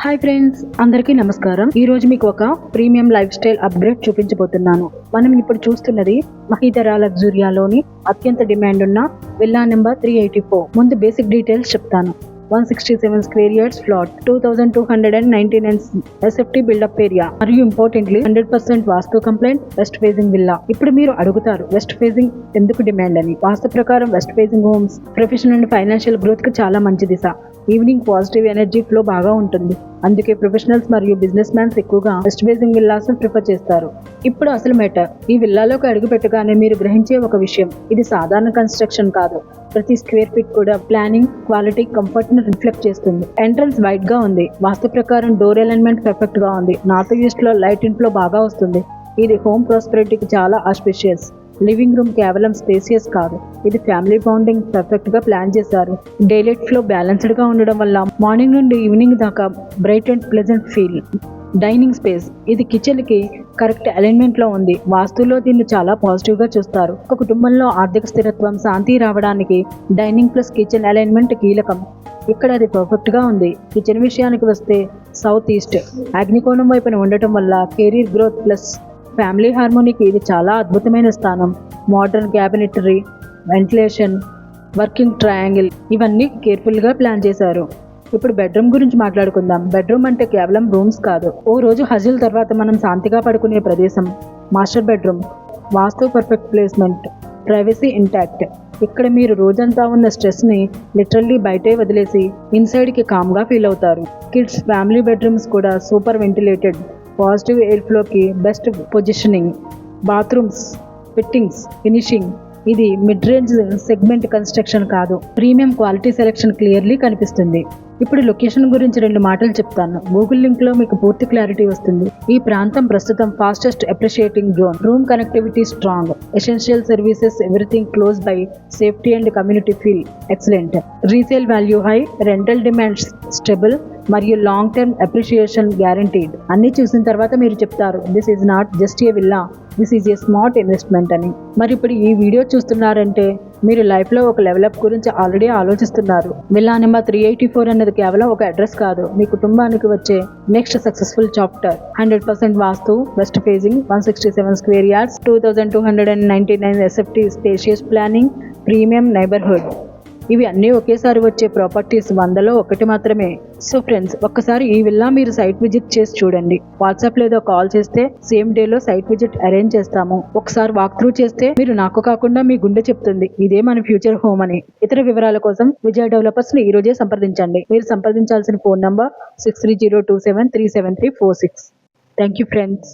Hi friends, అందరికీ నమస్కారం. ఈ రోజు మీకు ఒక ప్రీమియం లైఫ్ స్టైల్ అప్గ్రేడ్ చూపించబోతున్నాను. మనం ఇప్పుడు చూస్తున్నది మహీధరా లగ్జూరియాలోని అత్యంత డిమాండ్ ఉన్న విల్లా నెంబర్ 384. ముందు బేసిక్ డీటెయిల్స్ చెప్తాను. 167 square yards flat, 2299 SFT built up area, మరియు importantly 100% vastu compliant, west facing villa. ఇప్పుడు మీరు అడుగుతారు, వెస్ట్ ఫేసింగ్ ఎందుకు డిమాండ్ అని. వాస్తు ప్రకారం west facing homes professional and financial growth కి చాలా మంచి దిశ. ఈవినింగ్ పాజిటివ్ ఎనర్జీ ఫ్లో బాగా ఉంటుంది. అందుకే ప్రొఫెషనల్స్ మరియు బిజినెస్ మ్యాన్స్ ఎక్కువగా వెస్ట్ ఫేసింగ్ విల్లాస్ ప్రిఫర్ చేస్తారు. ఇప్పుడు అసలు మ్యాటర్, ఈ విల్లాలోకి అడుగు పెట్టగానే మీరు గ్రహించే ఒక విషయం, ఇది సాధారణ కన్స్ట్రక్షన్ కాదు. ప్రతి స్క్వేర్ ఫీట్ కూడా ప్లానింగ్, క్వాలిటీ, కంఫర్ట్ ను రిఫ్లెక్ట్ చేస్తుంది. ఎంట్రన్స్ వైడ్ గా ఉంది. వాస్తు ప్రకారం డోర్ అలైన్మెంట్ పర్ఫెక్ట్ గా ఉంది. నార్త్ ఈస్ట్ లో లైట్ ఇన్ఫ్లో బాగా వస్తుంది. ఇది హోమ్ ప్రాస్పెరిటీకి చాలా ఆస్పిషియస్. లివింగ్ రూమ్ కేవలం స్పేసియస్ కాదు, ఇది ఫ్యామిలీ బాండింగ్ పర్ఫెక్ట్ గా ప్లాన్ చేశారు. డైలైట్ ఫ్లో బ్యాలెన్స్డ్ గా ఉండడం వల్ల మార్నింగ్ నుండి ఈవినింగ్ దాకా bright and pleasant feel. Dining space, ఇది కిచెన్ కి కరెక్ట్ అలైన్మెంట్ లో ఉంది. వాస్తులో దీన్ని చాలా పాజిటివ్ గా చూస్తారు. ఒక కుటుంబంలో ఆర్థిక స్థిరత్వం, శాంతి రావడానికి డైనింగ్ ప్లస్ కిచెన్ అలైన్మెంట్ కీలకం. ఇక్కడ అది పర్ఫెక్ట్ గా ఉంది. కిచెన్ విషయానికి వస్తే సౌత్ ఈస్ట్ అగ్నికోణం వైపున ఉండటం వల్ల కెరీర్ గ్రోత్ ప్లస్ ఫ్యామిలీ హార్మోనీకి ఇది చాలా అద్భుతమైన స్థానం. మోడర్న్ క్యాబినెటరీ, వెంటిలేషన్, వర్కింగ్ ట్రయాంగిల్ ఇవన్నీ కేర్ఫుల్గా ప్లాన్ చేశారు. ఇప్పుడు బెడ్రూమ్ గురించి మాట్లాడుకుందాం. బెడ్రూమ్ అంటే కేవలం రూమ్స్ కాదు, ఓ రోజు హజిల్ తర్వాత మనం శాంతిగా పడుకునే ప్రదేశం. మాస్టర్ బెడ్రూమ్, వాస్తు పర్ఫెక్ట్ ప్లేస్మెంట్, ప్రైవసీ ఇంటాక్ట్. ఇక్కడ మీరు రోజంతా ఉన్న స్ట్రెస్ని లిటరల్లీ బయటే వదిలేసి ఇన్సైడ్కి కామ్గా ఫీల్ అవుతారు. కిడ్స్ ఫ్యామిలీ బెడ్రూమ్స్ కూడా సూపర్ వెంటిలేటెడ్, పాజిటివ్ ఎయిర్ ఫ్లోకి best positioning. Bathrooms, fittings, finishing, ఇది మిడ్ రేంజ్ సెగ్మెంట్ కన్స్ట్రక్షన్ కాదు, ప్రీమియం క్వాలిటీ సెలెక్షన్ క్లియర్లీ కనిపిస్తుంది. ఇప్పుడు లొకేషన్ గురించి 2 మాటలు చెప్తాను. గూగుల్ లింక్ లో మీకు పూర్తి క్లారిటీ వస్తుంది. ఈ ప్రాంతం ప్రస్తుతం fastest appreciating zone. Room connectivity strong, essential services everything close by, safety and community feel excellent. Resale value high, rental demands stable, మరియు లాంగ్ టర్మ్ అప్రిషియేషన్ గ్యారంటీడ్. అన్ని చూసిన తర్వాత మీరు చెప్తారు, this is not just a villa, this is a smart investment అని. మరి ఇప్పుడు ఈ వీడియో చూస్తున్నారంటే మీరు లైఫ్లో ఒక లెవెలప్ గురించి ఆల్రెడీ ఆలోచిస్తున్నారు. విల్లా నెంబర్ 384 అన్నది కేవలం ఒక అడ్రస్ కాదు, మీ కుటుంబానికి వచ్చే next successful chapter. 100% vastu, west facing, 167 square yards, 2299 SFT spacious planning, premium neighbourhood. ఇవి అన్నీ ఒకేసారి వచ్చే ప్రాపర్టీస్ 100లో 1 మాత్రమే. సో ఫ్రెండ్స్, ఒక్కసారి ఈ విల్లా మీరు సైట్ విజిట్ చేసి చూడండి. వాట్సాప్ లేదా కాల్ చేస్తే సేమ్ డేలో సైట్ విజిట్ అరేంజ్ చేస్తాము. ఒకసారి వాక్ త్రూ చేస్తే మీరు నాకు కాకుండా మీ గుండె చెప్తుంది, ఇదే మన ఫ్యూచర్ హోమ్ అని. ఇతర వివరాల కోసం విజయ డెవలపర్స్ ని ఈ రోజే సంప్రదించండి. మీరు సంప్రదించాల్సిన phone number 6302737346. Thank you friends.